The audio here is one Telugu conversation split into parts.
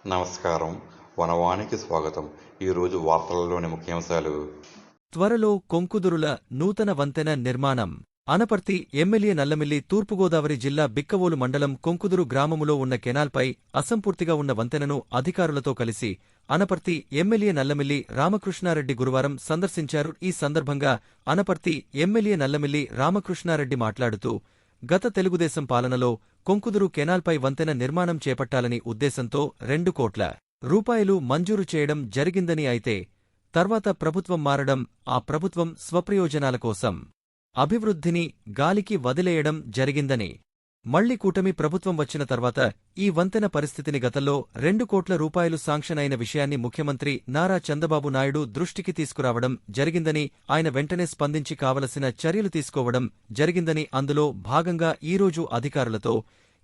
నమస్కారం. వనవానికి స్వాగతం. ఈరోజు వార్తలలోని ముఖ్యాంశాలు. త్వరలో కొంకుదురుల నూతన వంతెన నిర్మాణం. అనపర్తి ఎమ్మెల్యే నల్లమిల్లి తూర్పుగోదావరి జిల్లా బిక్కవోలు మండలం కొంకుదురు గ్రామములో ఉన్న కెనాల్పై అసంపూర్తిగా ఉన్న వంతెనను అధికారులతో కలిసి అనపర్తి ఎమ్మెల్యే నల్లమిల్లి రామకృష్ణారెడ్డి గురువారం సందర్శించారు. ఈ సందర్భంగా అనపర్తి ఎమ్మెల్యే నల్లమిల్లి రామకృష్ణారెడ్డి మాట్లాడుతూ, గత తెలుగుదేశం పాలనలో కొంకుదురు కెనాల్పై వంతెన నిర్మాణం చేపట్టాలని ఉద్దేశంతో 2 కోట్ల రూపాయలు మంజూరు చేయడం జరిగిందని, అయితే తర్వాత ప్రభుత్వం మారడం, ఆ ప్రభుత్వం స్వప్రయోజనాల కోసం అభివృద్ధిని గాలికి వదిలేయడం జరిగిందని, మళ్లీ కూటమి ప్రభుత్వం వచ్చిన తర్వాత ఈ వంతెన పరిస్థితిని గతంలో 2 కోట్ల రూపాయలు శాంక్షన్ అయిన విషయాన్ని ముఖ్యమంత్రి నారా చంద్రబాబు నాయుడు దృష్టికి తీసుకురావడం జరిగిందని, ఆయన వెంటనే స్పందించి కావలసిన చర్యలు తీసుకోవడం జరిగిందని, అందులో భాగంగా ఈరోజు అధికారులతో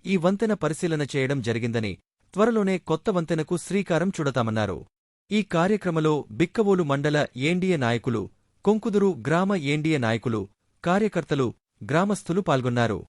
ఈ వంతెన పరిశీలన చేయడం జరిగిందని, త్వరలోనే కొత్త వంతెనకు శ్రీకారం చుడతామన్నారు. ఈ కార్యక్రమంలో బిక్కవోలు మండల ఎన్డీఏ నాయకులు, కొంకుదురు గ్రామ ఎన్డీఏ నాయకులు, కార్యకర్తలు, గ్రామస్థులు పాల్గొన్నారు.